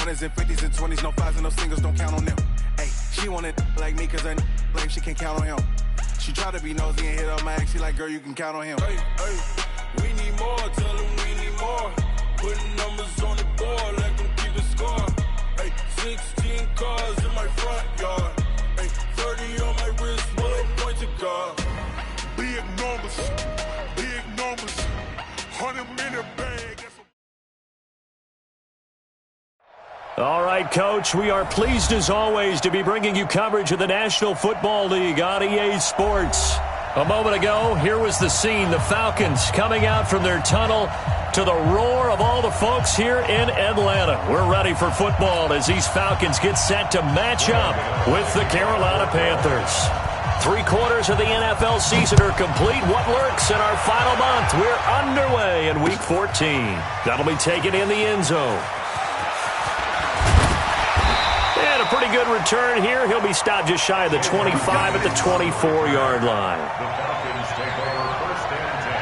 100s and 50s and 20s, no 5s and no singles, don't count on them. Hey, she wanted like me cause her like she can't count on him. She tried to be nosy and hit on my ex, she like, girl, you can count on him. Hey, we need more, tell them we need more. Putting numbers on the board, let them keep it score. Hey, 16 cars in my front yard. Hey, 30 on my wrist, one point to guard. Big numbers, 100-minute bag. All right, Coach, we are pleased as always to be bringing you coverage of the National Football League on EA Sports. A moment ago, here was the scene, the Falcons coming out from their tunnel to the roar of all the folks here in Atlanta. We're ready for football as these Falcons get set to match up with the Carolina Panthers. 3 quarters of the NFL season are complete. What lurks in our final month? We're underway in Week 14. That'll be taken in the end zone. And a pretty good return here. He'll be stopped just shy of the 25 at the 24-yard line. The Falcons take over 1st and 10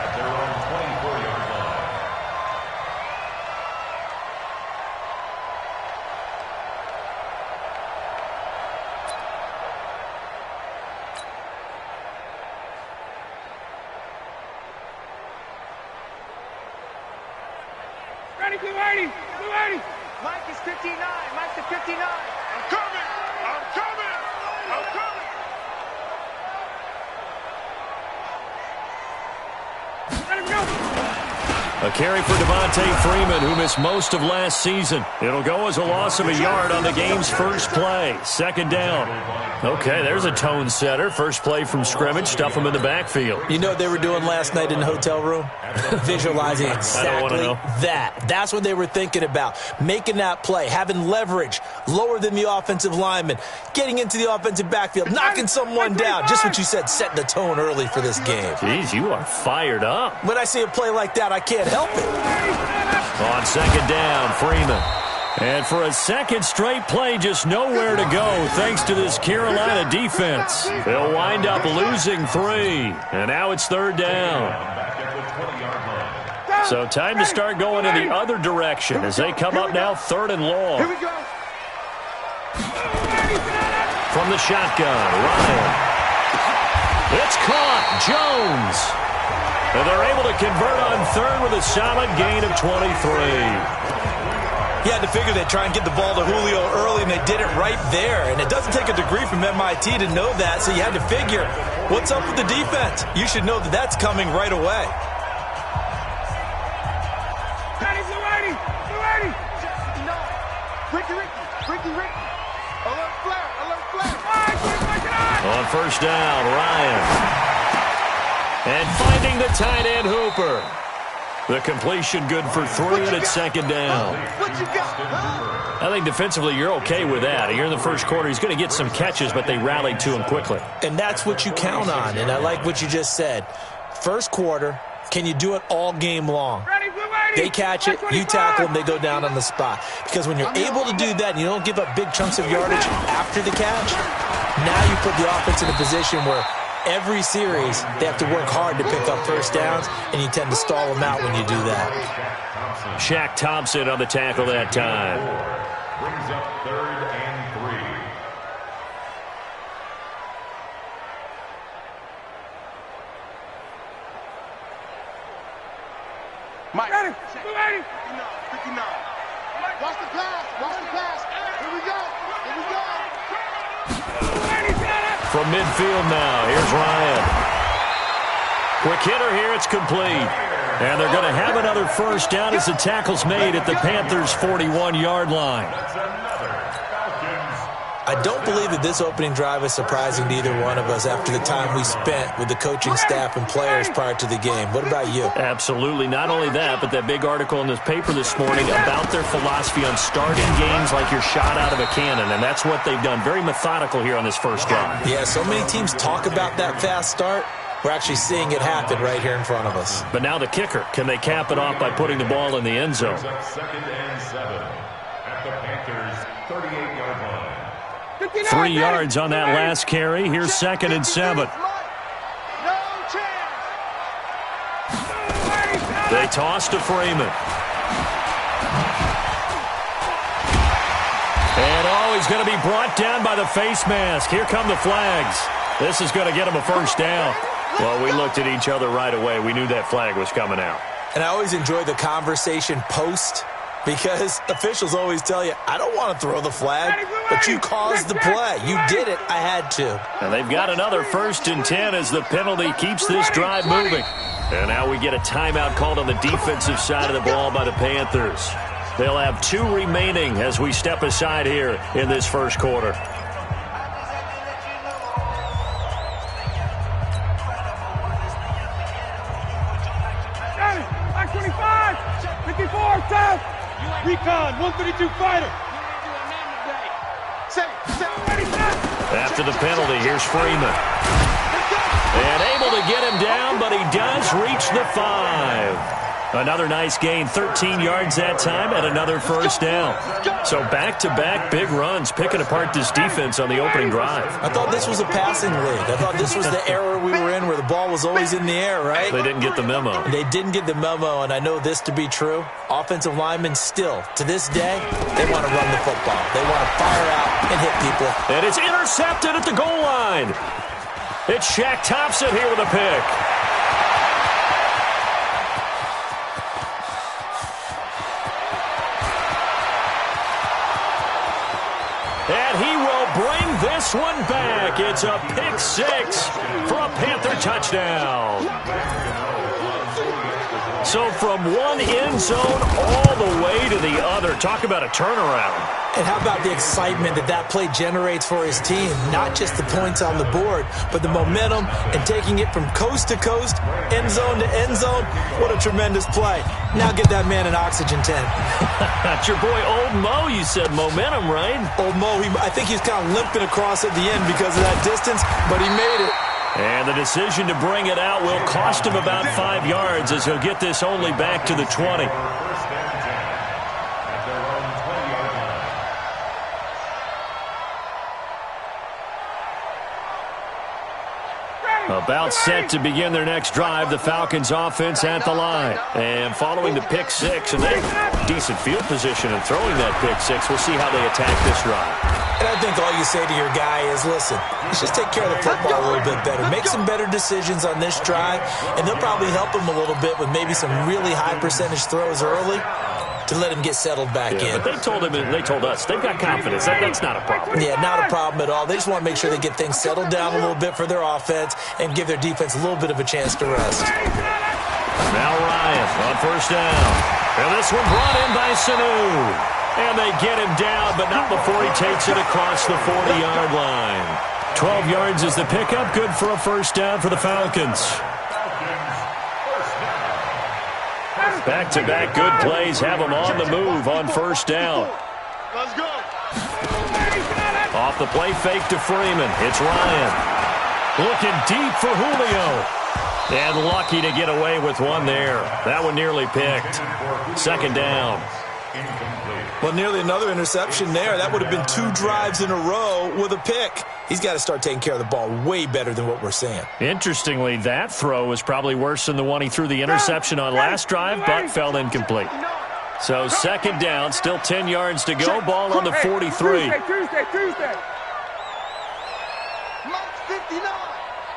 at their own 24-yard line. Ready, 280, 280. Mike is 59, Mike is 59. I'm coming! Let him go. A carry for Devontae Freeman, who missed most of last season. It'll go as a loss of a yard on the game's first play. 2nd down. Okay, there's a tone setter. First play from scrimmage. Stuff him in the backfield. You know what they were doing last night in the hotel room? Visualizing exactly that. That's what they were thinking about. Making that play, having leverage, lower than the offensive lineman, getting into the offensive backfield, knocking someone down. Just what you said, setting the tone early for this game. Jeez, you are fired up. When I see a play like that, I can't help it. On 2nd down, Freeman. And for a second straight play, just nowhere to go thanks to this Carolina defense. They'll wind up losing 3. And now it's 3rd down. So time to start going in the other direction as they come up now 3rd and long. Here we go. From the shotgun, Ryan. It's caught. Jones. And they're able to convert on 3rd with a solid gain of 23. You had to figure they'd try and get the ball to Julio early, and they did it right there. And it doesn't take a degree from MIT to know that, so you had to figure, what's up with the defense? You should know that that's coming right away. Ricky. Alert flare. On 1st down, Ryan. And finding the tight end, Hooper. The completion good for 3, and it's 2nd down. What you got? I think defensively you're okay with that. Here in the first quarter, he's going to get some catches, but they rallied to him quickly. And that's what you count on, and I like what you just said. First quarter, can you do it all game long? They catch it, you tackle them, they go down on the spot. Because when you're able to do that and you don't give up big chunks of yardage after the catch, now you put the offense in a position where every series they have to work hard to pick up first downs, and you tend to stall them out when you do that. Shaq Thompson on the tackle that time. Brings up 3rd and 3. Mike. Ready. 280. 59. Watch the pass. Here we go. From midfield now, here's Ryan. Quick hitter here, it's complete. And they're going to have another first down as the tackle's made at the Panthers' 41-yard line. I don't believe that this opening drive is surprising to either one of us after the time we spent with the coaching staff and players prior to the game. What about you? Absolutely. Not only that, but that big article in this paper this morning about their philosophy on starting games like you're shot out of a cannon, and that's what they've done. Very methodical here on this first drive. Yeah, so many teams talk about that fast start. We're actually seeing it happen right here in front of us. But now the kicker. Can they cap it off by putting the ball in the end zone? 2nd and 7 at the Panthers' 38-yard line. 3 yards on that last carry. Here's 2nd and 7. They toss to Freeman. Oh, he's going to be brought down by the face mask. Here come the flags. This is going to get him a first down. Well, we looked at each other right away. We knew that flag was coming out. And I always enjoy the conversation post because officials always tell you, I don't want to throw the flag, but you caused the play. You did it. I had to. And they've got another 1st and 10 as the penalty keeps this drive moving. And now we get a timeout called on the defensive side of the ball by the Panthers. They'll have 2 remaining as we step aside here in this first quarter. Back 25, 54, tough. Recon, 132 fighter. After the penalty, here's Freeman. And able to get him down, but he does reach the 5. Another nice gain, 13 yards that time, and another first down. So back-to-back big runs, picking apart this defense on the opening drive. I thought this was a passing league. I thought this was the era we were in where the ball was always in the air, right? They didn't get the memo. They didn't get the memo, and I know this to be true. Offensive linemen still, to this day, they want to run the football. They want to fire out and hit people. And it's intercepted at the goal line. It's Shaq Thompson here with a pick. And he will bring this one back. It's a pick 6 for a Panther touchdown. So from one end zone all the way to the other. Talk about a turnaround. And how about the excitement that play generates for his team? Not just the points on the board, but the momentum and taking it from coast to coast, end zone to end zone. What a tremendous play. Now get that man an oxygen tent. That's your boy Old Mo. You said momentum, right? Old Mo, I think he's kind of limping across at the end because of that distance, but he made it. And the decision to bring it out will cost him about 5 yards as he'll get this only back to the 20. About set to begin their next drive, the Falcons offense at the line. And following the pick 6, and they decent field position and throwing that pick 6. We'll see how they attack this drive. And I think all you say to your guy is, listen, let's just take care of the football a little bit better. Make some better decisions on this drive, and they'll probably help him a little bit with maybe some really high percentage throws early to let him get settled back in. But they told us, they've got confidence. That's not a problem. Yeah, not a problem at all. They just want to make sure they get things settled down a little bit for their offense and give their defense a little bit of a chance to rest. Now Ryan on first down. And this one brought in by Sanu. And they get him down, but not before he takes it across the 40-yard line. 12 yards is the pickup. Good for a first down for the Falcons. Back-to-back good plays have them on the move on first down. Let's go. Off the play fake to Freeman. It's Ryan. Looking deep for Julio. And lucky to get away with one there. That one nearly picked. Second down. Well, nearly another interception there. That would have been 2 drives in a row with a pick. He's got to start taking care of the ball way better than what we're seeing. Interestingly, that throw was probably worse than the one he threw the interception on last drive, but fell incomplete. So second down, still 10 yards to go. Ball on the 43. Tuesday. Mike's 59.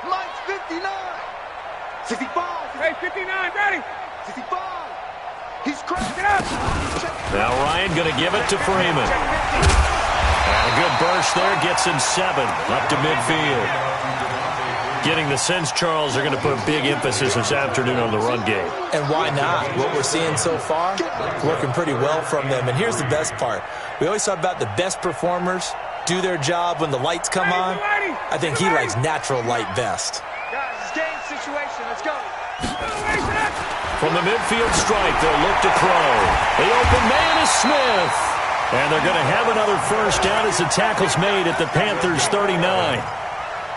Mike's 59. 65. Hey, 59, ready. 65. He's cracking Get up. Now Ryan going to give it to Freeman. And a good burst there gets him 7 up to midfield. Getting the sense, Charles, they're going to put a big emphasis this afternoon on the run game. And why not? What we're seeing so far, working pretty well from them. And here's the best part. We always talk about the best performers do their job when the lights come on. I think he likes natural light best. Guys, it's game situation. Let's go. From the midfield stripe, they'll look to throw. The open man is Smith. And they're going to have another first down as the tackle's made at the Panthers' 39.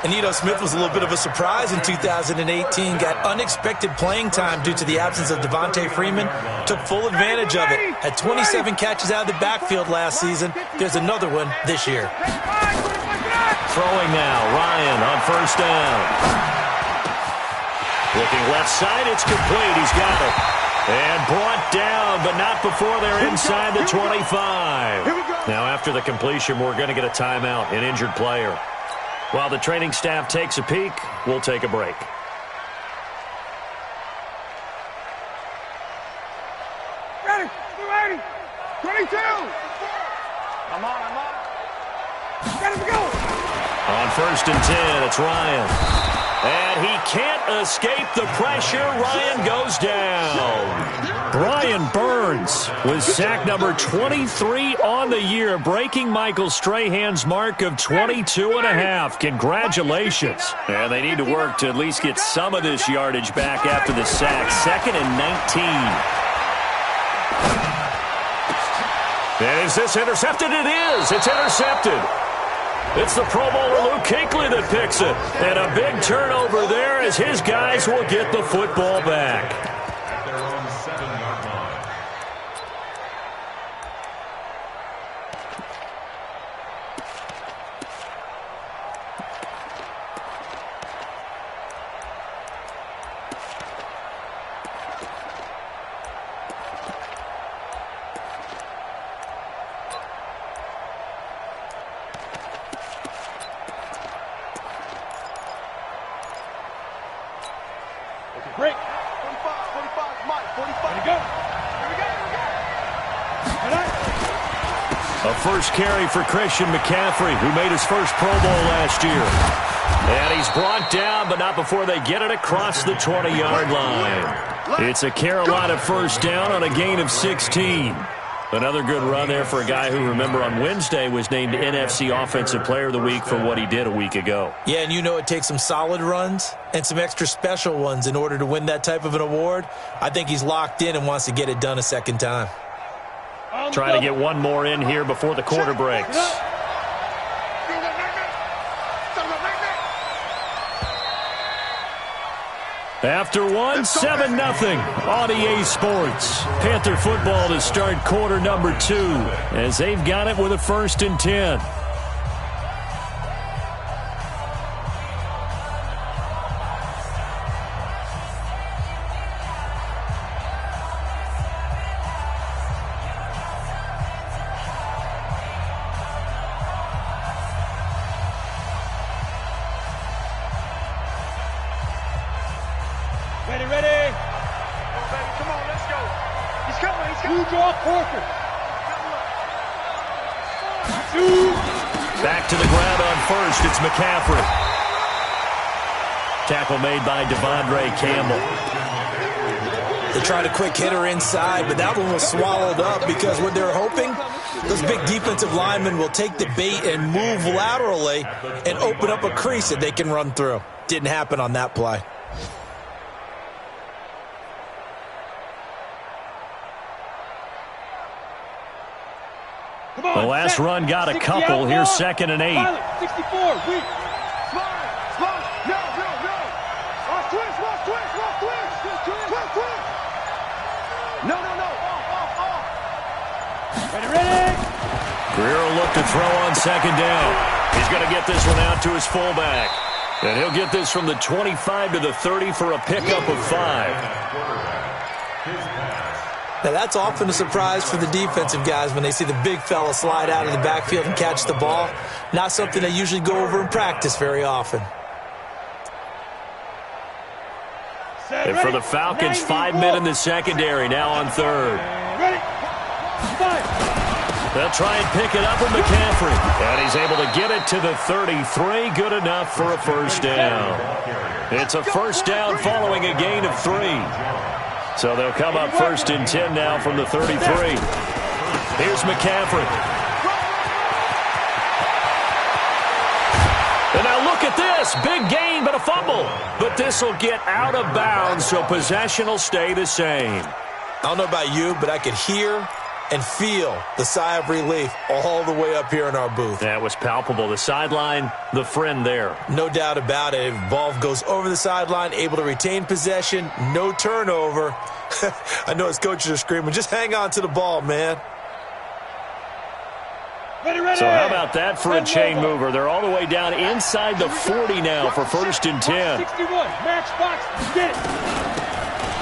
And, Smith was a little bit of a surprise in 2018. Got unexpected playing time due to the absence of Devontae Freeman. Took full advantage of it. Had 27 catches out of the backfield last season. There's another one this year. Throwing now, Ryan on first down. Looking left side, it's complete. He's got it. And brought down, but not before they're inside the 25. Here we go. Now, after the completion, we're going to get a timeout, an injured player. While the training staff takes a peek, we'll take a break. Ready, 22. I'm on. Ready to go. On 1st and 10, it's Ryan. And he can't escape the pressure. Ryan goes down. Brian Burns with sack number 23 on the year, breaking Michael Strahan's mark of 22.5. Congratulations. And they need to work to at least get some of this yardage back after the sack. 2nd and 19. And is this intercepted? It is. It's intercepted. It's the Pro Bowler Luke Kuechly that picks it. And a big turnover there as his guys will get the football back. At their own 7-yard line. Break. 45, Mike, 45. Ready to go. A first carry for Christian McCaffrey, who made his first Pro Bowl last year. And he's brought down, but not before they get it across the 20-yard line. It's a Carolina first down on a gain of 16. Another good run there for a guy who, remember, on Wednesday was named NFC Offensive Player of the Week for what he did a week ago. Yeah, and you know it takes some solid runs and some extra special ones in order to win that type of an award. I think he's locked in and wants to get it done a second time. Trying to get one more in here before the quarter breaks. After one, 7-0 on EA Sports. Panther football to start quarter number 2 as they've got it with a 1st and 10. Ready. Come on, let's go. He's coming. You draw Corker. Back to the ground on 1st. It's McCaffrey. Tackle made by Devondre Campbell. They tried a quick hitter inside, but that one was swallowed up because what they're hoping, those big defensive linemen will take the bait and move laterally and open up a crease that they can run through. Didn't happen on that play. The last run got a couple. Here's 2nd and 8. 64, weak. Slide. No. Watch twist. No. Ready. Guerrero looked to throw on 2nd down. He's going to get this one out to his fullback. And he'll get this from the 25 to the 30 for a pickup of 5. Now, that's often a surprise for the defensive guys when they see the big fella slide out of the backfield and catch the ball. Not something they usually go over in practice very often. And for the Falcons, 5 men in the secondary, now on 3rd. Ready. They'll try and pick it up with McCaffrey. And he's able to get it to the 33. Good enough for a first down. It's a first down following a gain of 3. So they'll come up 1st and 10 now from the 33. Here's McCaffrey. And now look at this. Big gain, but a fumble. But this will get out of bounds, so possession will stay the same. I don't know about you, but I could hear and feel the sigh of relief all the way up here in our booth. That was palpable. The sideline, the friend there. No doubt about it. Ball goes over the sideline, able to retain possession, no turnover. I know his coaches are screaming, just hang on to the ball, man. Ready. So how about that for a chain mover? They're all the way down inside the 40 now for 1st and 10. 61, match box, get it.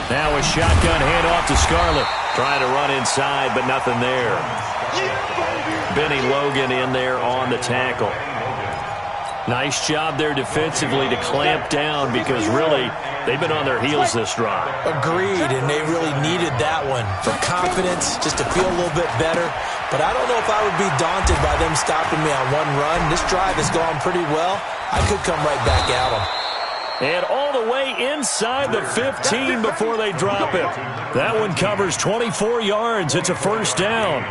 Now a shotgun handoff to Scarlett. Trying to run inside, but nothing there. Benny Logan in there on the tackle. Nice job there defensively to clamp down because really they've been on their heels this drive. Agreed, and they really needed that one for confidence, just to feel a little bit better. But I don't know if I would be daunted by them stopping me on one run. This drive has gone pretty well. I could come right back at them. And all the way inside the 15 before they drop it. That one covers 24 yards. It's a first down.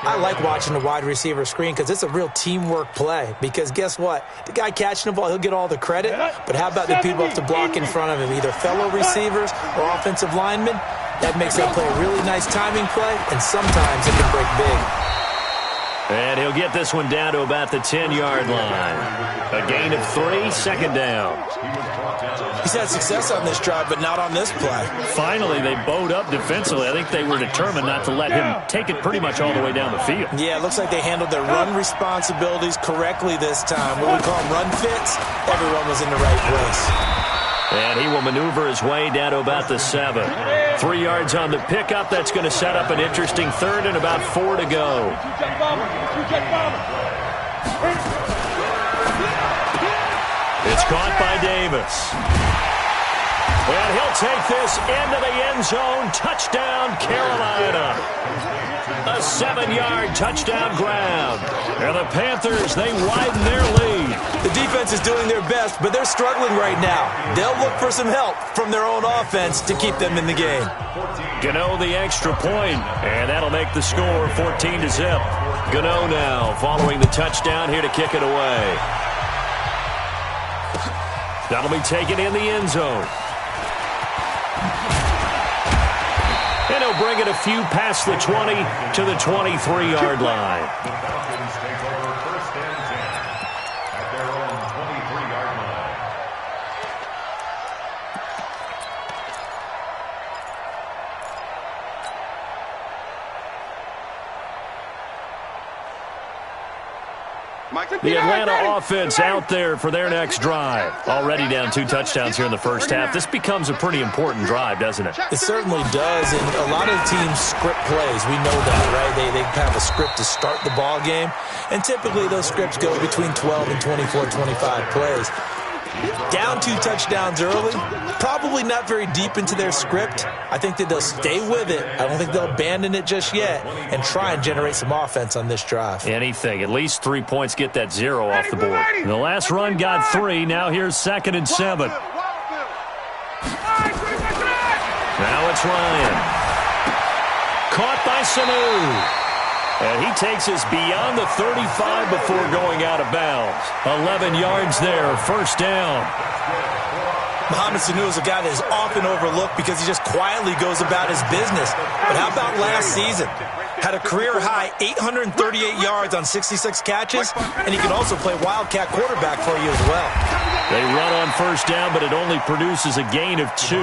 I like watching the wide receiver screen because it's a real teamwork play. Because guess what? The guy catching the ball, he'll get all the credit. But how about the people up to block in front of him, either fellow receivers or offensive linemen? That makes that play a really nice timing play, and sometimes it can break big. And he'll get this one down to about the 10-yard line. A gain of 3, second down. He's had success on this drive, but not on this play. Finally, they bowed up defensively. I think they were determined not to let him take it pretty much all the way down the field. Yeah, it looks like they handled their run responsibilities correctly this time. What we call them run fits, everyone was in the right place. And he will maneuver his way down to about the 7. 3 yards on the pickup. That's going to set up an interesting third and about 4 to go. It's caught by Davis. And he'll take this into the end zone. Touchdown, Carolina. A 7-yard touchdown ground. And the Panthers, they widen their lead. The defense is doing their best, but they're struggling right now. They'll look for some help from their own offense to keep them in the game. Gano the extra point, and that'll make the score 14-0. Gano now following the touchdown here to kick it away. That'll be taken in the end zone. And he'll bring it a few past the 20 to the 23-yard line. The Falcons take over first and 10 at their own 23-yard line. The Atlanta offense out there for their next drive. Already down 2 touchdowns here in the first half. This becomes a pretty important drive, doesn't it? It certainly does, and a lot of teams script plays. We know that, right? They have a script to start the ball game, and typically those scripts go between 12 and 24, 25 plays. Down 2 touchdowns early, probably not very deep into their script. I think that they'll stay with it. I don't think they'll abandon it just yet and try and generate some offense on this drive. Anything. At least 3 points, get that 0 off the board. The last run got 3. Now here's 2nd and 7. Now it's Ryan. Caught by Sanu. And he takes us beyond the 35 before going out of bounds. 11 yards there, first down. Mohamed Sanu is a guy that is often overlooked because he just quietly goes about his business. But how about last season? Had a career-high 838 yards on 66 catches, and he can also play wildcat quarterback for you as well. They run on first down, but it only produces a gain of 2.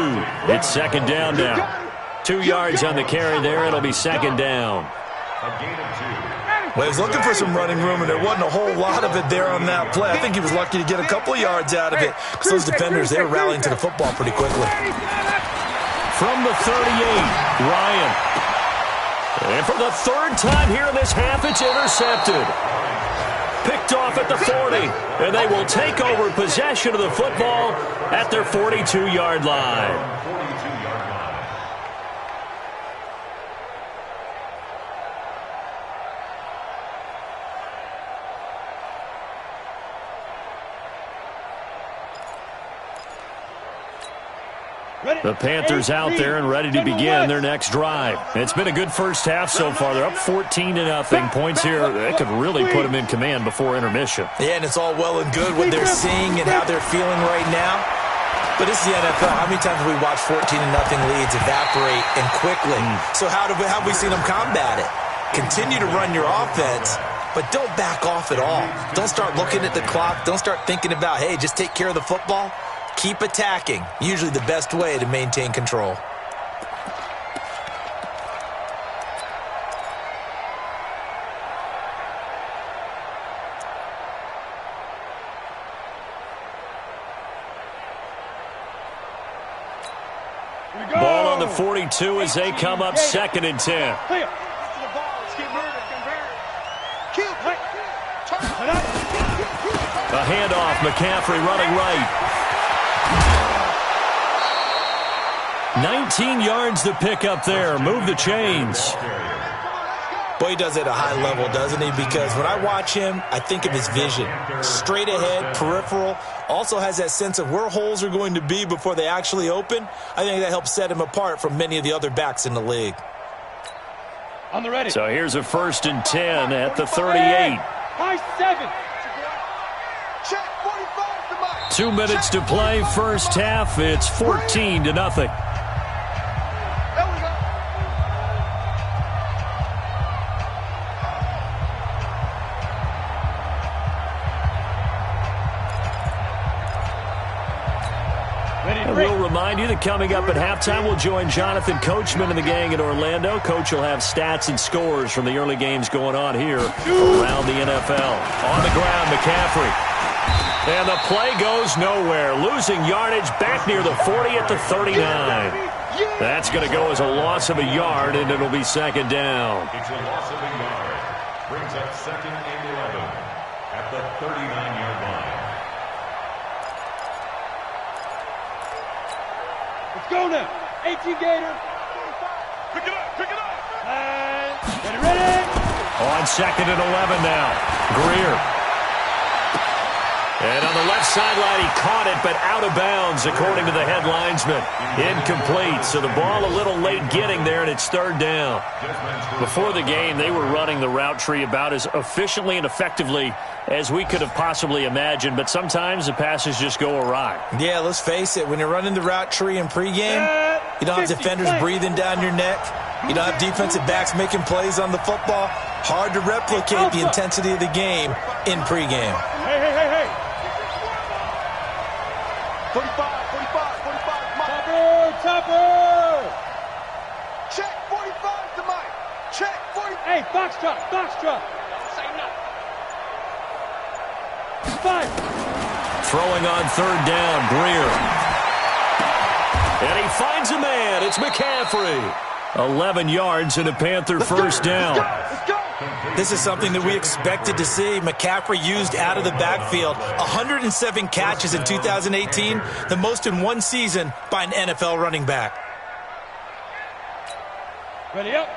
It's second down now. 2 yards on the carry there. It'll be second down. A gain of 2. Well, he was looking for some running room, and there wasn't a whole lot of it there on that play. I think he was lucky to get a couple of yards out of it because those defenders, they were rallying to the football pretty quickly. From the 38, Ryan. And for the 3rd time here in this half, it's intercepted. Picked off at the 40, and they will take over possession of the football at their 42-yard line. The Panthers out there and ready to begin their next drive. It's been a good first half so far. They're up 14-0. Points here, that could really put them in command before intermission. Yeah, and it's all well and good what they're seeing and how they're feeling right now. But this is the NFL. How many times have we watched 14-0 leads evaporate and quickly? So how have we seen them combat it? Continue to run your offense, but don't back off at all. Don't start looking at the clock. Don't start thinking about, hey, just take care of the football. Keep attacking. Usually the best way to maintain control. Ball on the 42 as they come up 2nd and 10. A handoff, McCaffrey running right. 19 yards to pick up there. Move the chains. Boy, he does it at a high level, doesn't he? Because when I watch him, I think of his vision. Straight ahead, peripheral. Also has that sense of where holes are going to be before they actually open. I think that helps set him apart from many of the other backs in the league. On the ready. So here's a 1st and 10 at the 38. High 7. Check 45 to Mike. 2 minutes to play, first half. It's 14-0. There we go. And we'll remind you that coming up at halftime, we'll join Jonathan Coachman and the gang in Orlando. Coach will have stats and scores from the early games going on here around the NFL. On the ground, McCaffrey. And the play goes nowhere. Losing yardage back near the 40 at the 39. That's going to go as a loss of a yard, and it'll be 2nd down. It's a loss of a yard. Brings up 2nd and 11 at the 39-yard line. Let's go now. 18 Gator. Pick it up, pick it up. And ready. On 2nd and 11 now. Greer. And on the left sideline, he caught it, but out of bounds, according to the head linesman. Incomplete, so the ball a little late getting there, and it's 3rd down. Before the game, they were running the route tree about as efficiently and effectively as we could have possibly imagined, but sometimes the passes just go awry. Yeah, let's face it. When you're running the route tree in pregame, you don't have defenders breathing down your neck. You don't have defensive backs making plays on the football. Hard to replicate the intensity of the game in pregame. Hey. 45, 45, Mike. Topper. Check 45 to Mike. Check 45. Hey, Foxtrot. Say no. 5. Throwing on 3rd down, Greer. And he finds a man. It's McCaffrey. 11 yards and a Panther first down. Let's go. This is something that we expected to see. McCaffrey used out of the backfield. 107 catches in 2018, the most in one season by an NFL running back. Ready up.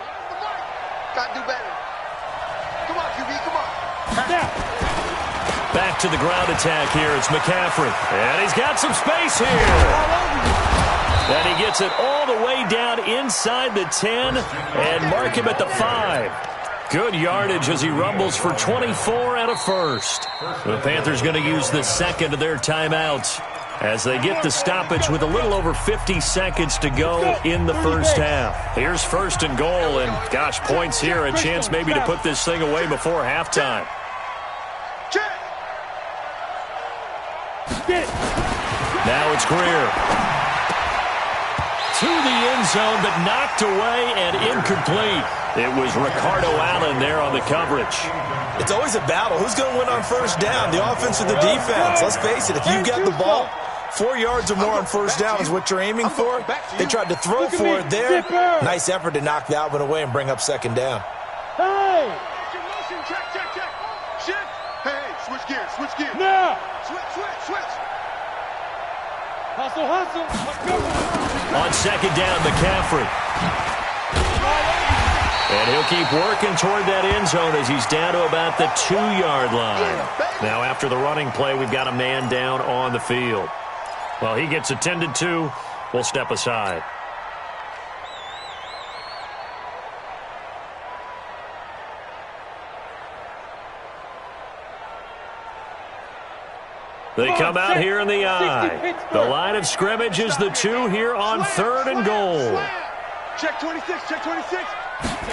Gotta do better. Come on, QB, come on. Now. Back to the ground attack here. It's McCaffrey. And he's got some space here. And he gets it all the way down inside the 10 and mark him at the 5. Good yardage as he rumbles for 24 and a first. The Panthers going to use the 2nd of their timeouts as they get the stoppage with a little over 50 seconds to go in the first half. Here's 1st and goal, and gosh, points here, a chance maybe to put this thing away before halftime. Now it's Greer. To the end zone, but knocked away and incomplete. It was Ricardo Allen there on the coverage. It's always a battle. Who's going to win on 1st down, the offense or the defense? Let's face it, if you've got the ball, 4 yards or more on 1st down is what you're aiming for. They tried to throw for it there. Nice effort to knock that one away and bring up 2nd down. Hey! Check. Shift. Hey, switch gears. Now! Switch. Hustle. On 2nd down, McCaffrey. And he'll keep working toward that end zone as he's down to about the 2-yard line. Now, after the running play, we've got a man down on the field. Well, he gets attended to. We'll step aside. They come out here in the I. The line of scrimmage is the 2 here on 3rd and goal. Check 26.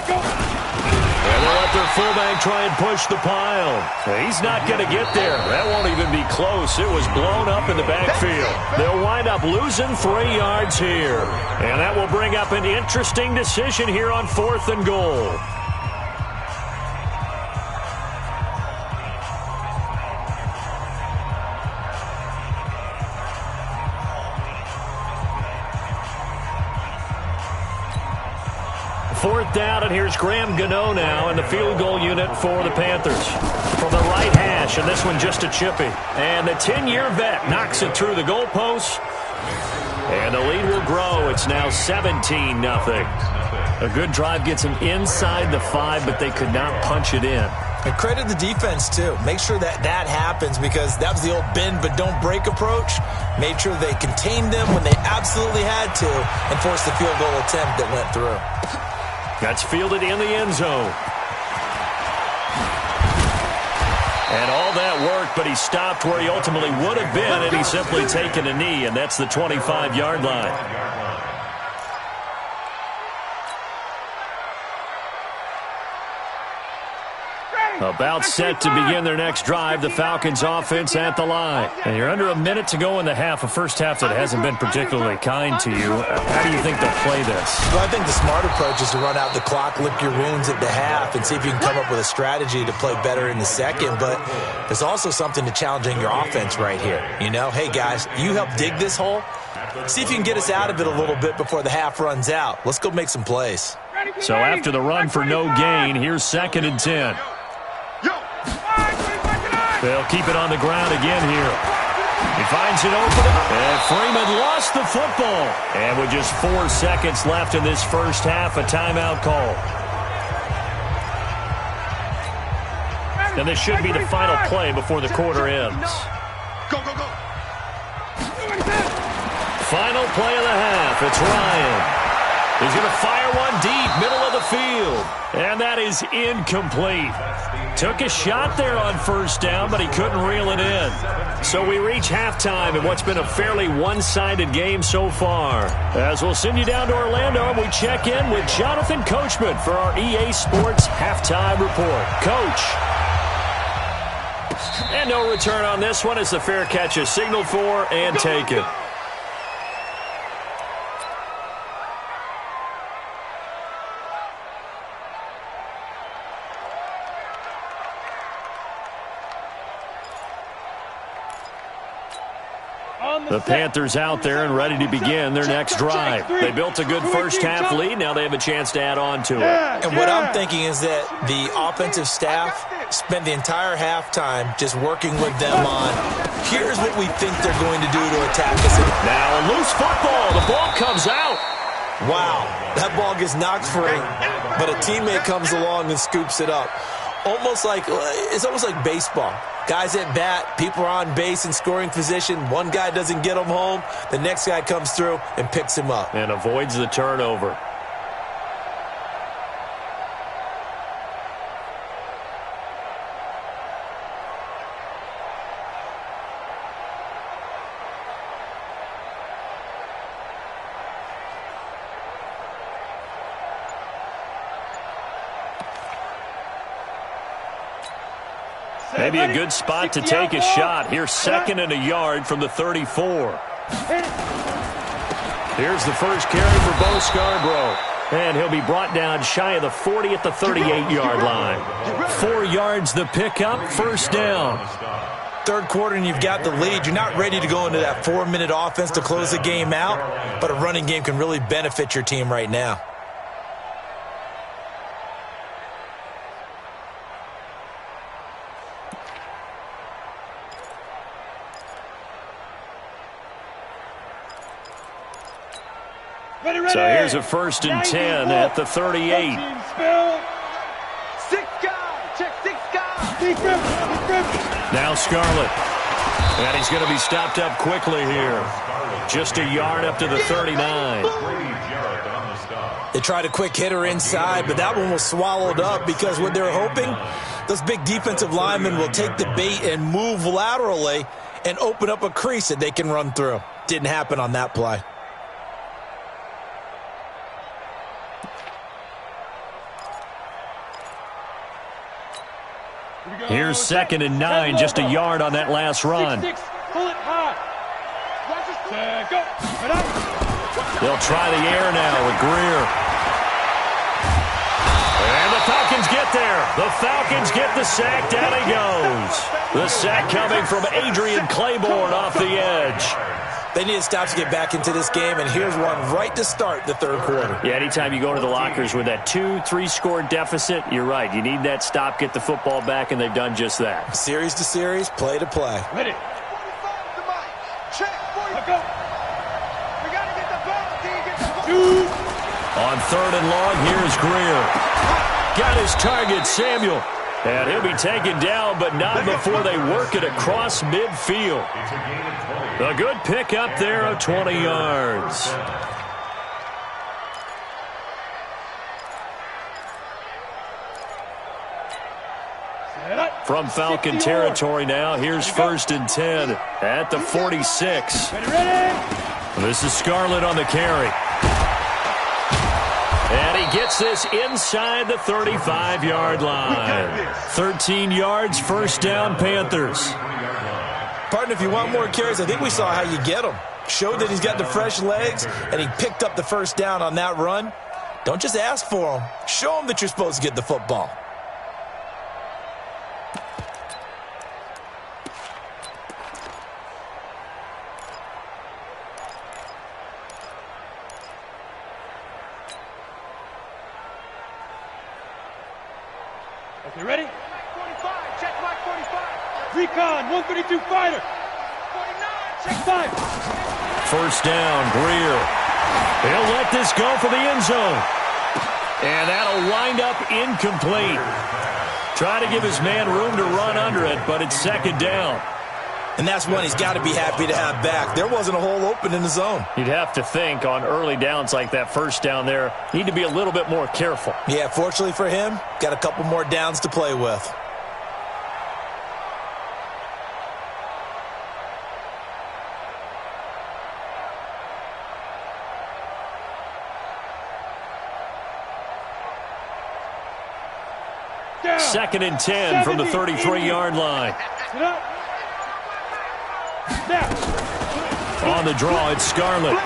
Go. And they'll let their fullback try and push the pile. He's not going to get there. That won't even be close. It was blown up in the backfield. They'll wind up losing 3 yards here. And that will bring up an interesting decision here on 4th and goal. 4th down, and here's Graham Gano now in the field goal unit for the Panthers. From the right hash, and this one just a chippy. And the 10-year vet knocks it through the goalpost. And the lead will grow. It's now 17-0. A good drive gets them inside the 5, but they could not punch it in. And credit the defense, too. Make sure that happens, because that was the old bend but don't break approach. Made sure they contained them when they absolutely had to and forced the field goal attempt that went through. That's fielded in the end zone. And all that worked, but he stopped where he ultimately would have been, and he's simply taken a knee, and that's the 25-yard line. About set to begin their next drive, the Falcons offense at the line. And you're under a minute to go in the half, a first half that hasn't been particularly kind to you. How do you think they'll play this? Well, I think the smart approach is to run out the clock, lick your wounds at the half, and see if you can come up with a strategy to play better in the second. But there's also something to challenging your offense right here. You know, hey, guys, you help dig this hole. See if you can get us out of it a little bit before the half runs out. Let's go make some plays. So after the run for no gain, here's 2nd and 10. They'll keep it on the ground again here. He finds it open, and Freeman lost the football. And with just 4 seconds left in this first half, a timeout call. And this should be the final play before the quarter ends. Go, go, go. Final play of the half. It's Ryan. He's going to fire one deep, middle of the field. And that is incomplete. Took a shot there on first down, but he couldn't reel it in. So we reach halftime in what's been a fairly one-sided game so far. As we'll send you down to Orlando, we check in with Jonathan Coachman for our EA Sports Halftime Report. Coach. And no return on this one as the fair catch is signaled for and taken. The Panthers out there and ready to begin their next drive. They built a good first half lead. Now they have a chance to add on to it. And what I'm thinking is that the offensive staff spent the entire halftime just working with them on, here's what we think they're going to do to attack us. Now a loose football. The ball comes out. Wow, that ball gets knocked free, but a teammate comes along and scoops it up. It's almost like baseball. Guys at bat, people are on base in scoring position. One guy doesn't get him home. The next guy comes through and picks him up. And avoids the turnover. Maybe a good spot to take a shot. Here's 2nd and a yard from the 34. Here's the first carry for Bo Scarborough. And he'll be brought down shy of the 40 at the 38-yard line. 4 yards the pickup, first down. Third quarter and you've got the lead. You're not ready to go into that 4-minute offense to close the game out, but a running game can really benefit your team right now. So here's a 1st and 10 at the 38. 6 guys. Check 6 guys. Now Scarlett. And he's going to be stopped up quickly here. Just a yard up to the 39. They tried a quick hitter inside, but that one was swallowed up because what they're hoping, those big defensive linemen will take the bait and move laterally and open up a crease that they can run through. Didn't happen on that play. Here's 2nd and 9, just a yard on that last run. Pull it hard. Go. They'll try the air now with Greer. And the Falcons get there. The Falcons get the sack. Down he goes. The sack coming from Adrian Claiborne off the edge. They need to stop to get back into this game, and here's one right to start the third quarter. Yeah, anytime you go to the lockers with that 2-3 score deficit, you're right. You need that stop, get the football back, and they've done just that. Series to series, play to play. Ready. 45 to Mike. Check. 45. Go. We got to get the ball. Can you get the ball? On third and long, here's Greer. Got his target, Samuel. And he'll be taken down, but not before they work it across midfield. A good pickup there of 20 yards. From Falcon territory now, here's 1st and 10 at the 46. This is Scarlett on the carry. And he gets this inside the 35-yard line. 13 yards, first down, Panthers. Partner, if you want more carries, I think we saw how you get them. Showed that he's got the fresh legs, and he picked up the first down on that run. Don't just ask for him. Show him that you're supposed to get the football. You ready? 45. Check Mike 45. Recon, 132 fighter. 49. Check 5. First down, Greer. He'll let this go for the end zone. And that'll wind up incomplete. Try to give his man room to run under it, but it's second down. And that's one he's got to be happy to have back. There wasn't a hole open in the zone. You'd have to think on early downs like that first down there, need to be a little bit more careful. Yeah, fortunately for him, got a couple more downs to play with. Down. 2nd and 10 from the 33-yard line. Sit up. Now. On the draw, it's Scarlett.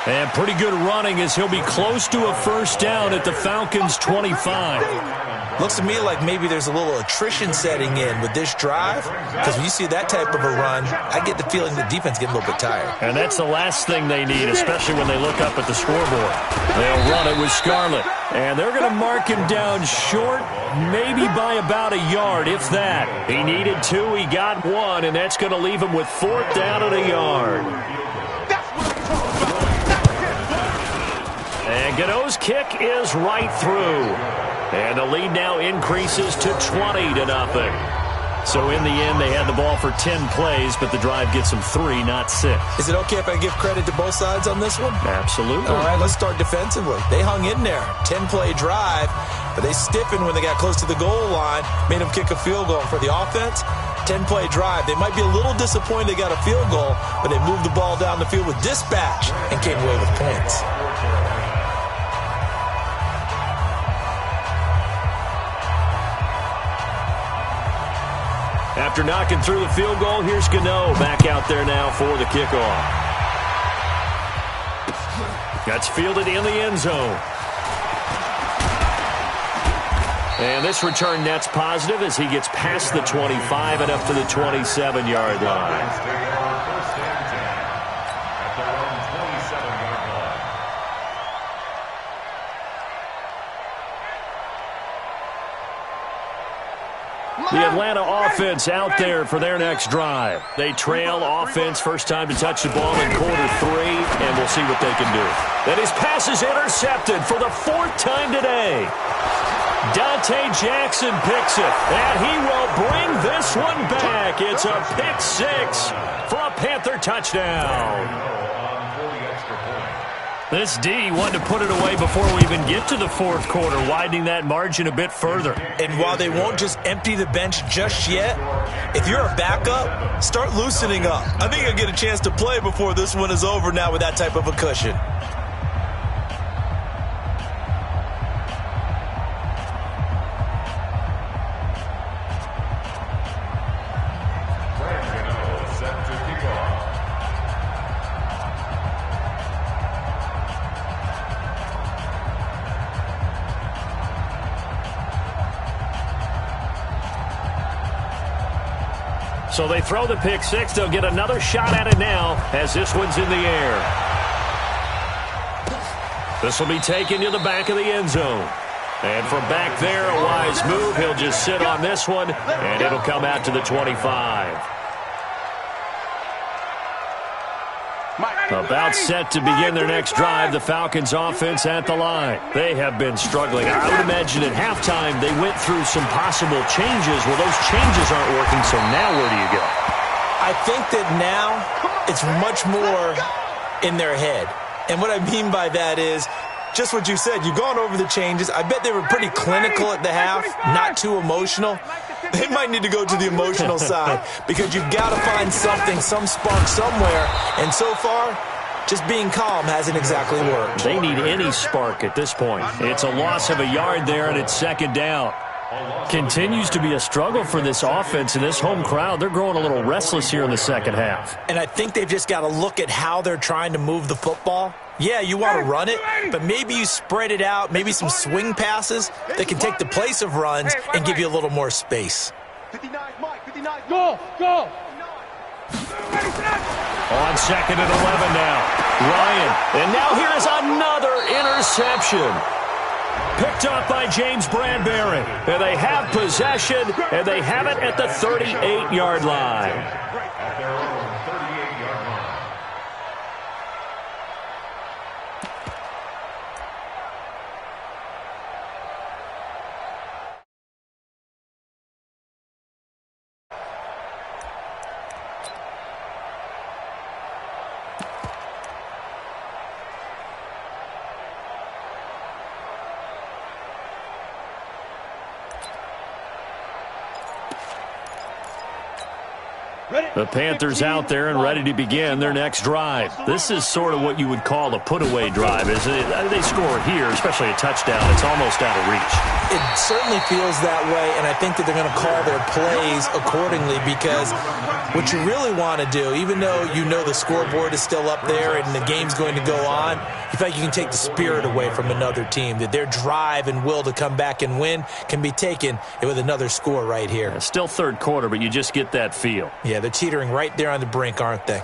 And pretty good running as he'll be close to a first down at the Falcons' 25. Looks to me like maybe there's a little attrition setting in with this drive, because when you see that type of a run, I get the feeling the defense getting a little bit tired. And that's the last thing they need, especially when they look up at the scoreboard. They'll run it with Scarlett. And they're going to mark him down short, maybe by about a yard, if that. He needed 2, he got 1, and that's going to leave him with 4th down at a yard. And Gano's kick is right through. And the lead now increases to 20-0. So in the end, they had the ball for 10 plays, but the drive gets them 3, not 6. Is it okay if I give credit to both sides on this one? Absolutely. All right, let's start defensively. They hung in there. 10-play drive, but they stiffened when they got close to the goal line, made them kick a field goal. For the offense, 10-play drive. They might be a little disappointed they got a field goal, but they moved the ball down the field with dispatch and came away with points. After knocking through the field goal, here's Gano back out there now for the kickoff. That's fielded in the end zone. And this return net's positive as he gets past the 25 and up to the 27-yard line. The Atlanta offense out there for their next drive. They trail offense, first time to touch the ball in quarter 3, and we'll see what they can do. Then his pass is intercepted for the 4th time today. Dante Jackson picks it, and he will bring this one back. It's a pick 6 for a Panther touchdown. This D wanted to put it away before we even get to the 4th quarter, widening that margin a bit further. And while they won't just empty the bench just yet, if you're a backup, start loosening up. I think you'll get a chance to play before this one is over now with that type of a cushion. So they throw the pick six. They'll get another shot at it now as this one's in the air. This will be taken to the back of the end zone. And from back there, a wise move. He'll just sit on this one, and it'll come out to the 25. About set to begin their next drive, the Falcons offense at the line. They have been struggling. I would imagine at halftime they went through some possible changes. Well, those changes aren't working, so now where do you go? I think that now it's much more in their head. And what I mean by that is just what you said. You've gone over the changes. I bet they were pretty clinical at the half, not too emotional. They might need to go to the emotional side because you've got to find something, some spark somewhere. And so far, just being calm hasn't exactly worked. They need any spark at this point. It's a loss of a yard there, and it's second down. Continues to be a struggle for this offense and this home crowd. They're growing a little restless here in the second half. And I think they've just got to look at how they're trying to move the football. Yeah, you want to run it, but maybe you spread it out, maybe some swing passes that can take the place of runs and give you a little more space. 59, Mike, 59. Go! On second and 11 now. Ryan. And now here's another interception. Picked up by James Bradbury. And they have possession, and they have it at the 38-yard line. At their own 38-yard line. The Panthers out there and ready to begin their next drive. This is sort of what you would call a put-away drive, isn't it? They score here, especially a touchdown. It's almost out of reach. It certainly feels that way, and I think that they're going to call their plays accordingly because what you really want to do, even though you know the scoreboard is still up there and the game's going to go on, you feel like you can take the spirit away from another team, that their drive and will to come back and win can be taken with another score right here. It's still third quarter, but you just get that feel. Yeah, they're teetering right there on the brink, aren't they?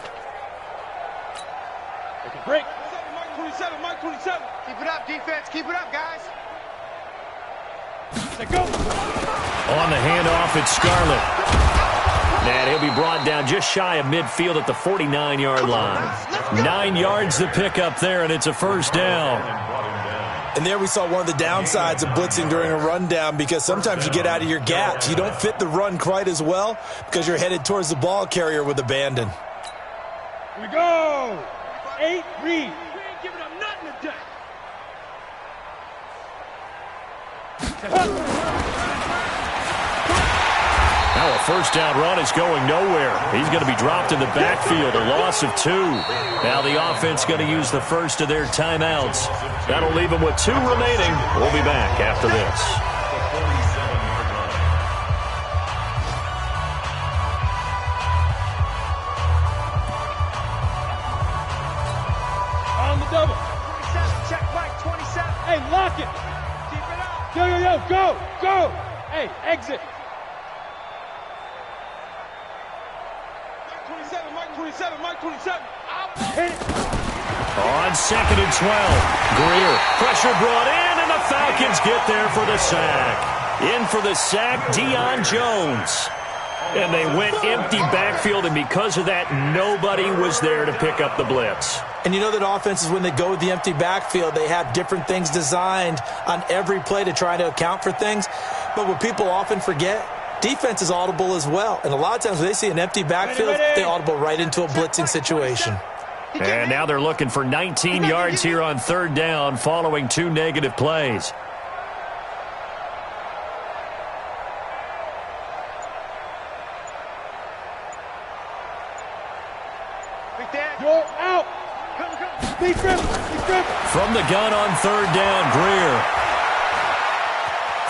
Take a break. Mike 27, Mike 27. Keep it up, defense. Keep it up, guys. Let go. On the handoff, it's Scarlett. And he'll be brought down just shy of midfield at the 49-yard line. 9 yards to pick up there, and it's a first down. And there we saw one of the downsides of blitzing during a rundown because sometimes you get out of your gaps. You don't fit the run quite as well because you're headed towards the ball carrier with abandon. Here we go. 8, read. We ain't giving up nothing today. Now a first down run is going nowhere. He's going to be dropped in the backfield, a loss of 2. Now the offense going to use the first of their timeouts. That'll leave them with 2 remaining. We'll be back after this. On the double. 27, check Mike 27. Hey, lock it. Keep it up. Yo, go. Hey, exit. Mike 27, Mike 27. Hit it. On second and 12, Greer. Pressure brought in, and the Falcons get there for the sack. In for the sack, Deion Jones. And they went empty backfield, and because of that, nobody was there to pick up the blitz. And you know that offenses, when they go with the empty backfield, they have different things designed on every play to try to account for things. But what people often forget, defense is audible as well. And a lot of times when they see an empty backfield, they audible right into a blitzing situation. And now they're looking for 19 yards here on third down following 2 negative plays. Go out. Deep grip. From the gun on third down, Greer.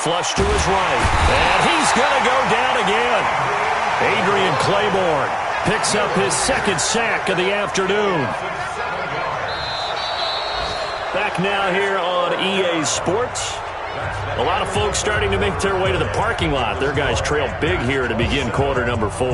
Flush to his right. And he's going to go down again. Adrian Claiborne picks up his second sack of the afternoon. Back now here on EA Sports. A lot of folks starting to make their way to the parking lot. Their guys trail big here to begin quarter number 4.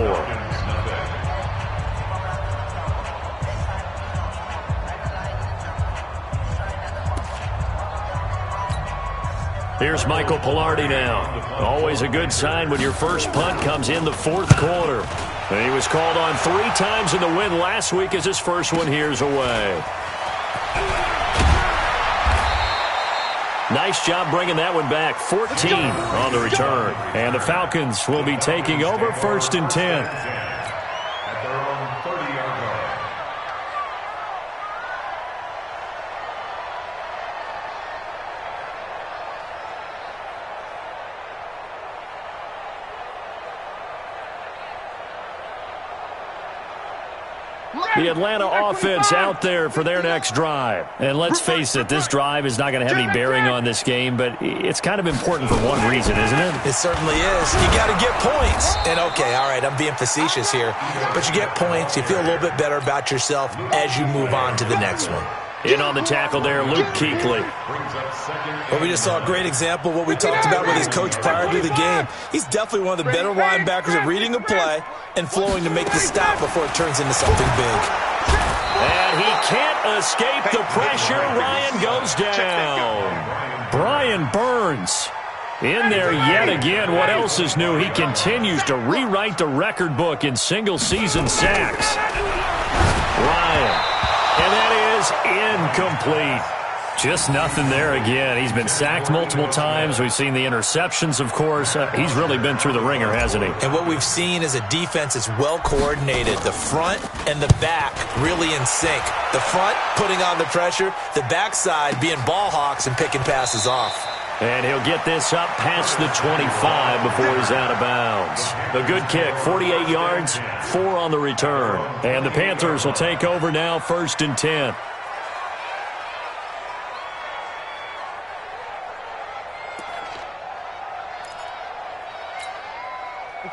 Here's Michael Pilardi now. Always a good sign when your first punt comes in the 4th quarter. And he was called on 3 times in the win last week as his first one here's away. Nice job bringing that one back. 14 on the return. And the Falcons will be taking over 1st and 10. At their own 30-yard line. The Atlanta offense out there for their next drive. And let's face it, this drive is not going to have any bearing on this game, but it's kind of important for one reason, isn't it? It certainly is. You got to get points. And, okay, all right, I'm being facetious here. But you get points. You feel a little bit better about yourself as you move on to the next one. In on the tackle there, Luke Kuechly. Well, we just saw a great example of what we talked about with his coach prior to the game. He's definitely one of the better linebackers at reading a play and flowing to make the stop before it turns into something big. And he can't escape the pressure. Ryan goes down. Brian Burns in there yet again. What else is new? He continues to rewrite the record book in single-season sacks. Ryan. And that is incomplete. Just nothing there again. He's been sacked multiple times. We've seen the interceptions, of course. He's really been through the ringer, hasn't he? And what we've seen is a defense that's well coordinated. The front and the back really in sync. The front putting on the pressure. The backside being ball hawks and picking passes off. And he'll get this up past the 25 before he's out of bounds. A good kick, 48 yards, 4 on the return. And the Panthers will take over now, 1st and 10.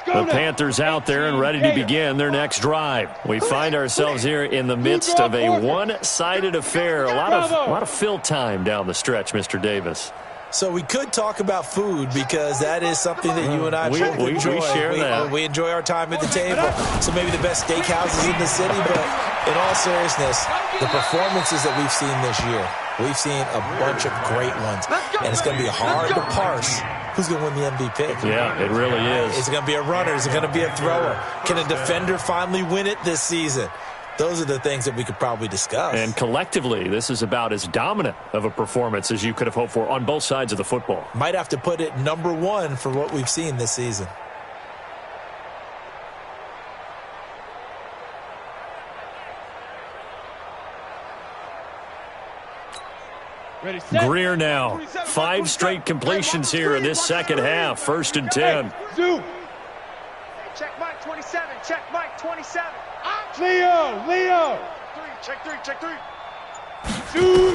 The Panthers out there and ready to begin their next drive. We find ourselves here in the midst of a one-sided affair. A lot of fill time down the stretch, Mr. Davis. So we could talk about food because that is something that you and I both enjoy. We share that. We enjoy our time at the table. So maybe the best steakhouses in the city, but in all seriousness, the performances that we've seen this year, we've seen a bunch of great ones. And it's going to be hard to parse who's going to win the MVP. Yeah, it really is. Is it going to be a runner? Is it going to be a thrower? Can a defender finally win it this season? Those are the things that we could probably discuss. And collectively, this is about as dominant of a performance as you could have hoped for on both sides of the football. Might have to put it number 1 for what we've seen this season. Ready, set. Greer now. 5 straight completions here in this second half. 1st and 10. Zoom. Check Mike 27. Check Mike 27. Leo. Check 3. Zoom.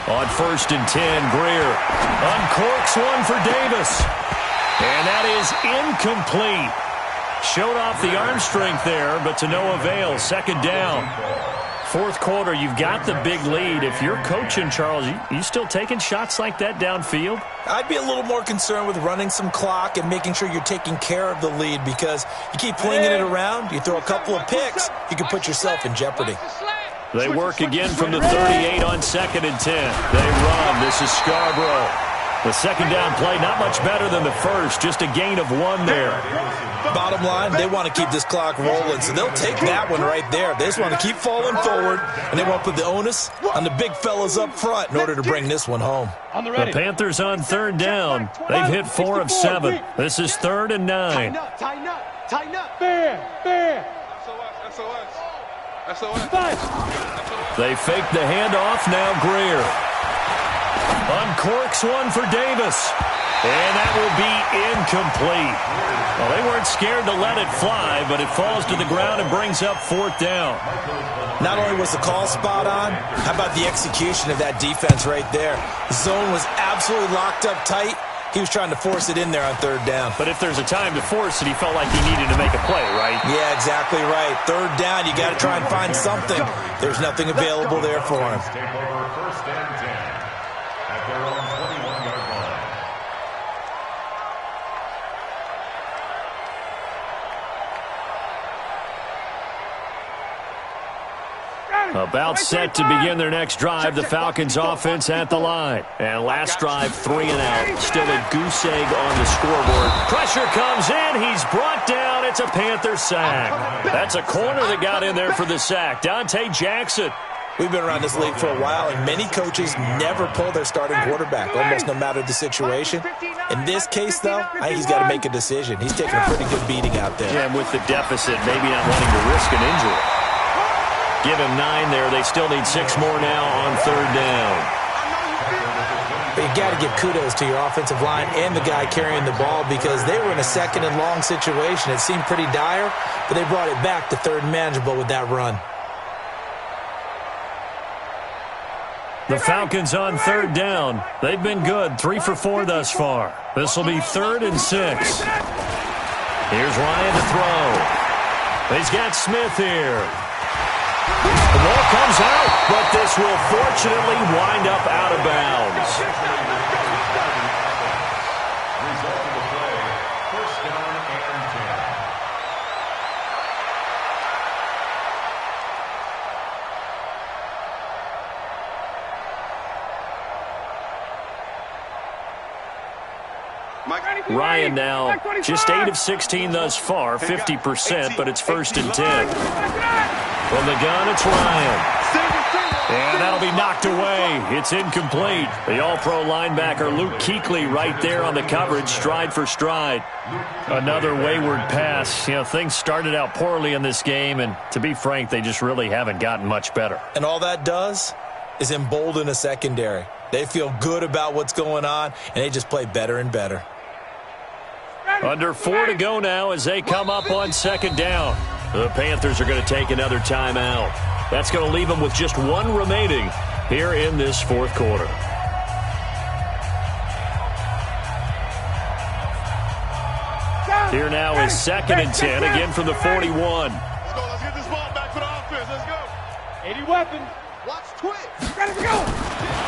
On 1st and 10, Greer uncorks one for Davis. And that is incomplete. Showed off the arm strength there, but to no avail. 2nd down. 4th quarter, you've got the big lead. If you're coaching, Charles, you still taking shots like that downfield? I'd be a little more concerned with running some clock and making sure you're taking care of the lead because you keep flinging it around, you throw a couple of picks, you can put yourself in jeopardy. They work again from the 38 on 2nd and 10. They run. This is Scarborough. The 2nd down play, not much better than the first, just a gain of 1 there. Bottom line, they want to keep this clock rolling, so they'll take that one right there. They just want to keep falling forward, and they want to put the onus on the big fellas up front in order to bring this one home. The Panthers on 3rd down. They've hit 4 of 7. This is 3rd and 9. Tighten up. Fair. SOS. They fake the handoff. Now Greer uncorks one for Davis. And that will be incomplete. Well, they weren't scared to let it fly, but it falls to the ground and brings up 4th down. Not only was the call spot on, how about the execution of that defense right there? The zone was absolutely locked up tight. He was trying to force it in there on 3rd down. But if there's a time to force it, he felt like he needed to make a play, right? Yeah, exactly right. 3rd down, you got to try and find something. There's nothing available there for him. Take over 1st and 10 at their own 21-yard line. About set to begin their next drive, the Falcons offense at the line. And last drive, 3 and out. Still a goose egg on the scoreboard. Pressure comes in. He's brought down. It's a Panther sack. That's a corner that got in there for the sack. Dante Jackson. We've been around this league for a while, and many coaches never pull their starting quarterback, almost no matter the situation. In this case, though, I think he's got to make a decision. He's taking a pretty good beating out there. Yeah, and with the deficit, maybe not wanting to risk an injury. Give him 9 there. They still need 6 more now on 3rd down. But you got to give kudos to your offensive line and the guy carrying the ball because they were in a 2nd and long situation. It seemed pretty dire, but they brought it back to 3rd and manageable with that run. The Falcons on 3rd down. They've been good, 3 for 4 thus far. This will be 3rd and 6. Here's Ryan to throw. He's got Smith here. The ball comes out, but this will fortunately wind up out of bounds. Result of the play, 1st down and 10. Ryan now just 8 of 16 thus far, 50%, but it's 1st and 10. From the gun, it's Ryan. And that'll be knocked away. It's incomplete. The all-pro linebacker Luke Kuechly right there on the coverage, stride for stride. Another wayward pass. You know, things started out poorly in this game, and to be frank, they just really haven't gotten much better. And all that does is embolden a secondary. They feel good about what's going on, and they just play better and better. Under 4 to go now as they come up on 2nd down. The Panthers are going to take another timeout. That's going to leave them with just 1 remaining here in this 4th quarter. Here now is 2nd and 10, again from the 41. Let's go. Let's get this ball back for the offense. Let's go. 80 weapons. Watch Twitch. Ready to go.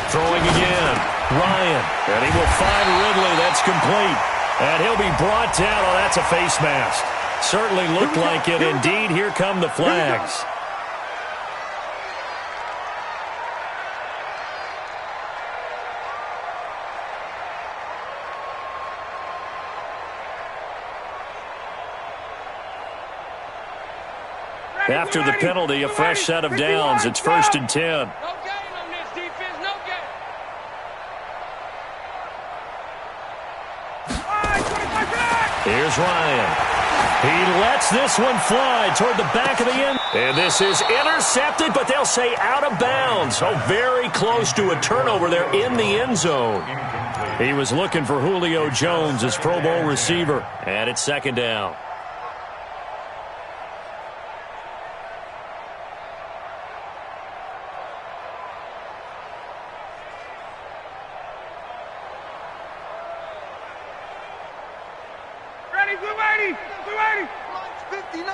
Throwing again. Ryan. And he will find Ridley. That's complete. And he'll be brought down. Oh, that's a face mask. Certainly looked like it. Indeed, here come the flags. After the penalty, a fresh set of downs. It's 1st and 10. No gain on this defense. No gain. Here's Ryan. He lets this one fly toward the back of the end. And this is intercepted, but they'll say out of bounds. Oh, very close to a turnover there in the end zone. He was looking for Julio Jones, his Pro Bowl receiver. And it's 2nd down. Ready, blue 80. Blue 80. Launch 59.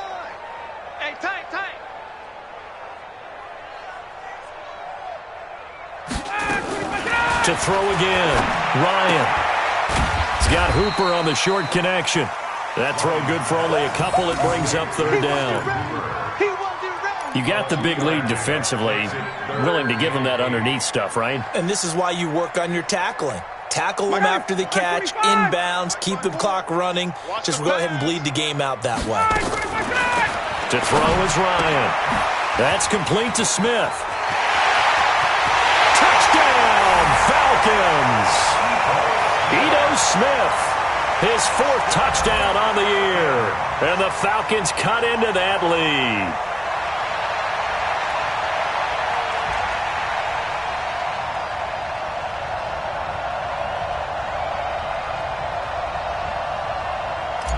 Hey, tight. To throw again. Ryan. He's got Hooper on the short connection. That throw good for only a couple. It brings up 3rd down. You got the big lead defensively. Willing to give him that underneath stuff, right? And this is why you work on your tackling. Tackle them after the catch, inbounds, keep the clock running. Just go ahead and bleed the game out that way. To throw is Ryan. That's complete to Smith. Touchdown, Falcons! Ito Smith, his 4th touchdown on the year. And the Falcons cut into that lead.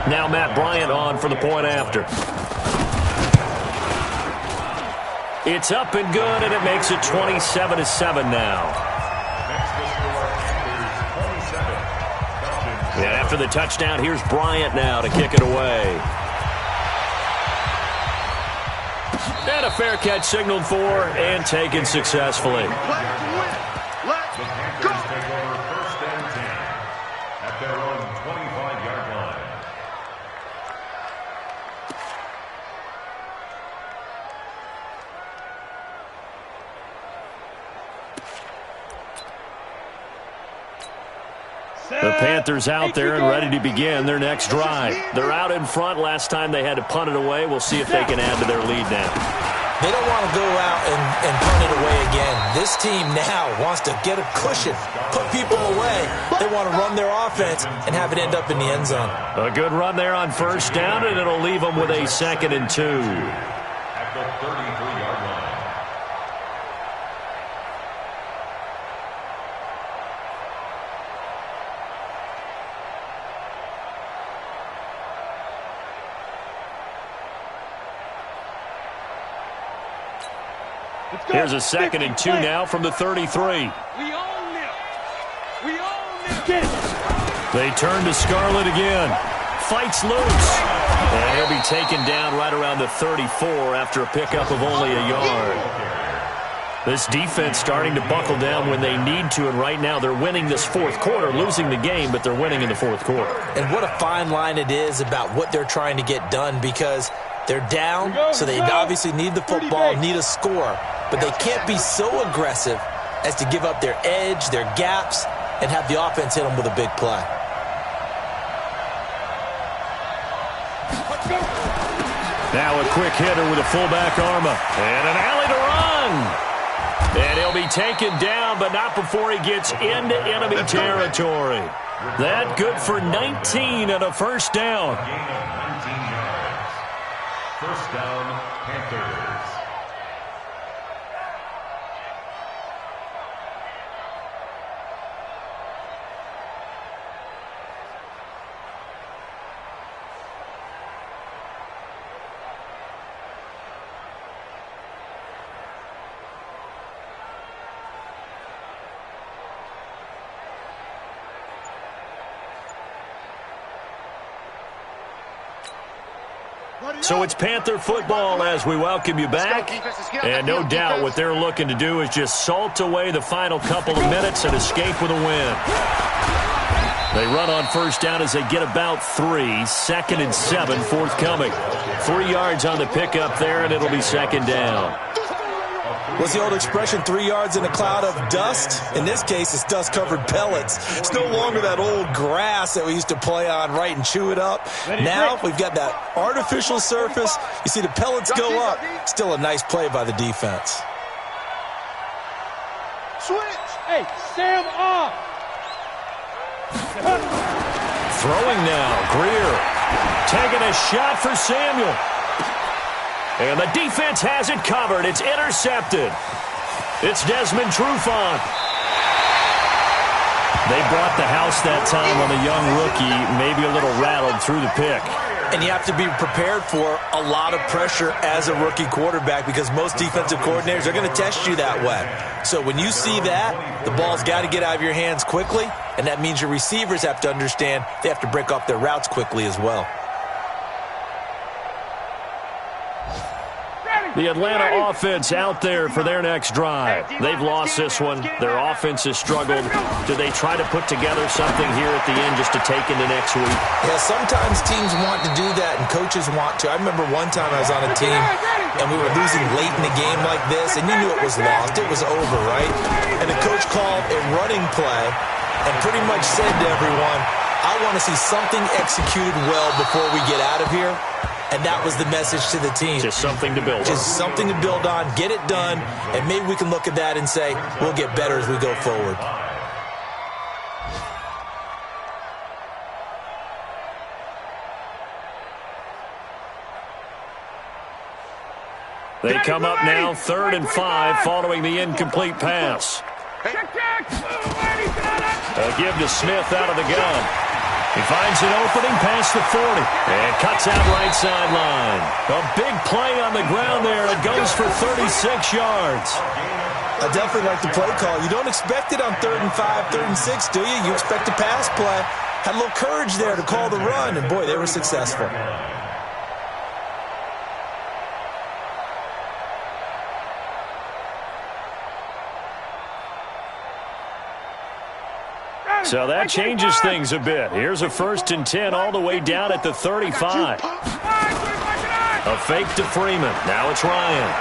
Now Matt Bryant on for the point after. It's up and good, and it makes it 27-7 now. And after the touchdown, here's Bryant now to kick it away. And a fair catch signaled for and taken successfully. Let's go. Take over 1st and 10 at their own 25-yard line. The Panthers out there and ready to begin their next drive. They're out in front. Last time they had to punt it away. We'll see if they can add to their lead now. They don't want to go out and punt it away again. This team now wants to get a cushion, put people away. They want to run their offense and have it end up in the end zone. A good run there on first down, and it'll leave them with a 2nd and 2. At the 33-yard line. Here's a 2nd and 2 now from the 33. They turn to Scarlett again. Fights loose. And he'll be taken down right around the 34 after a pickup of only a yard. This defense starting to buckle down when they need to, and right now they're winning this fourth quarter, losing the game, but they're winning in the fourth quarter. And what a fine line it is about what they're trying to get done, because they're down, so they obviously need the football, need a score, but they can't be so aggressive as to give up their edge, their gaps, and have the offense hit them with a big play. Now a quick hitter with a fullback arm up. And an alley to run. And he'll be taken down, but not before he gets into enemy territory. That good for 19 and a first down. Gain of 19 yards. First down, Panthers. So it's Panther football as we welcome you back. And no doubt what they're looking to do is just salt away the final couple of minutes and escape with a win. They run on first down as they get about 3. 2nd and 7 forthcoming. 3 yards on the pickup there, and it'll be 2nd down. What's the old expression, 3 yards in a cloud of dust? In this case, it's dust-covered pellets. It's no longer that old grass that we used to play on, right, and chew it up. Now we've got that artificial surface. You see the pellets go up. Still a nice play by the defense. Switch. Hey, Sam off. Throwing now, Greer. Taking a shot for Samuel. And the defense has it covered. It's intercepted. It's Desmond Trufant. They brought the house that time on the young rookie, maybe a little rattled through the pick. And you have to be prepared for a lot of pressure as a rookie quarterback, because most defensive coordinators are going to test you that way. So when you see that, the ball's got to get out of your hands quickly, and that means your receivers have to understand they have to break off their routes quickly as well. The Atlanta offense out there for their next drive. They've lost this one. Their offense has struggled. Do they try to put together something here at the end just to take into next week? Yeah, sometimes teams want to do that and coaches want to. I remember one time I was on a team and we were losing late in the game like this, and you knew it was lost. It was over, right? And the coach called a running play and pretty much said to everyone, I want to see something executed well before we get out of here. And that was the message to the team. Just something to build on. Just something to build on, get it done, and maybe we can look at that and say, we'll get better as we go forward. They come up now, 3rd and 5, following the incomplete pass. A give to Smith out of the gun. He finds an opening past the 40 and cuts out right sideline. A big play on the ground there. It goes for 36 yards. I definitely like the play call. You don't expect it on 3rd and 5, 3rd and 6, do you? You expect a pass play. Had a little courage there to call the run, and boy, they were successful. So that changes things a bit. Here's a 1st and 10 all the way down at the 35. A fake to Freeman. Now it's Ryan.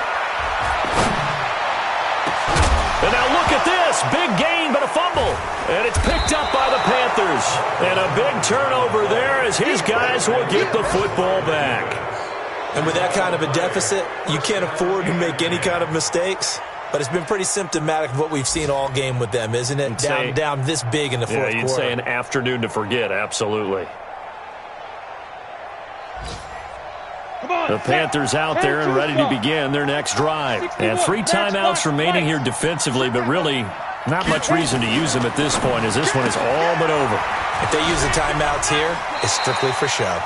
And now look at this. Big gain, but a fumble. And it's picked up by the Panthers. And a big turnover there as his guys will get the football back. And with that kind of a deficit, you can't afford to make any kind of mistakes. But it's been pretty symptomatic of what we've seen all game with them, isn't it? Down this big in the fourth quarter. Yeah, you'd say an afternoon to forget, absolutely. The Panthers out there and ready to begin their next drive. And 3 timeouts remaining here defensively, but really not much reason to use them at this point as this one is all but over. If they use the timeouts here, it's strictly for show.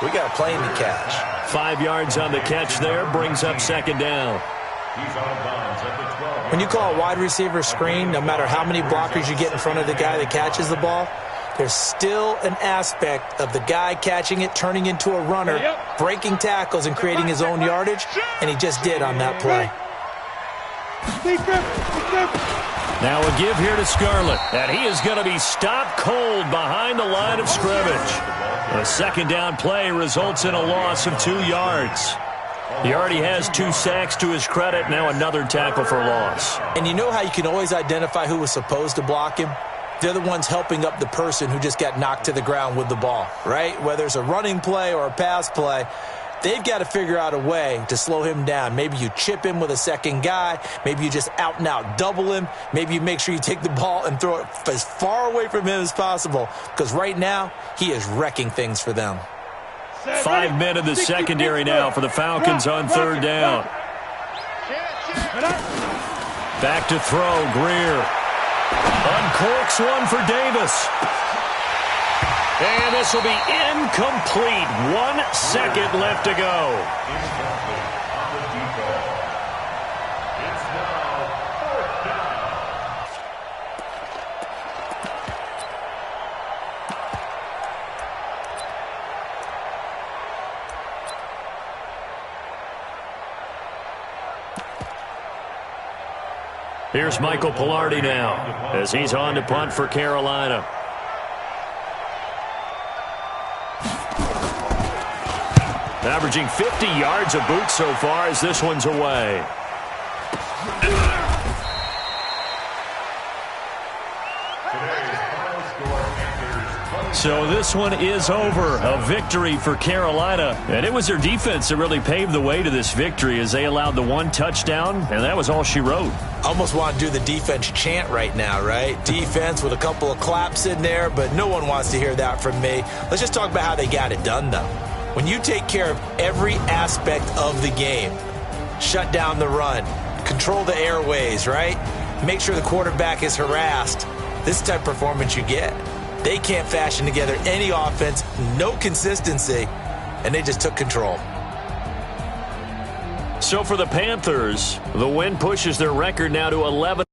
We got a plane to catch. 5 yards on the catch there, brings up second down. When you call a wide receiver screen, no matter how many blockers you get in front of the guy that catches the ball, there's still an aspect of the guy catching it, turning into a runner, breaking tackles and creating his own yardage, and he just did on that play. Now a give here to Scarlett, and he is going to be stopped cold behind the line of scrimmage. A second down play results in a loss of 2 yards. He already has 2 sacks to his credit, now another tackle for loss. And you know how you can always identify who was supposed to block him? They're the ones helping up the person who just got knocked to the ground with the ball, right? Whether it's a running play or a pass play, they've got to figure out a way to slow him down. Maybe you chip him with a second guy. Maybe you just out-and-out double him. Maybe you make sure you take the ball and throw it as far away from him as possible, because right now he is wrecking things for them. 5 men in the secondary now for the Falcons on third down. Back to throw, Greer. Uncorks one for Davis. And this will be incomplete. 1 second left to go. Here's Michael Pilardi now as he's on to punt for Carolina. Averaging 50 yards a boot so far as this one's away. So this one is over. A victory for Carolina. And it was their defense that really paved the way to this victory as they allowed the 1 touchdown, and that was all she wrote. Almost want to do the defense chant right now, right? Defense with a couple of claps in there, but no one wants to hear that from me. Let's just talk about how they got it done, though. When you take care of every aspect of the game, shut down the run, control the airways, right? Make sure the quarterback is harassed. This is the type of performance you get. They can't fashion together any offense, no consistency, and they just took control. So for the Panthers, the win pushes their record now to 11.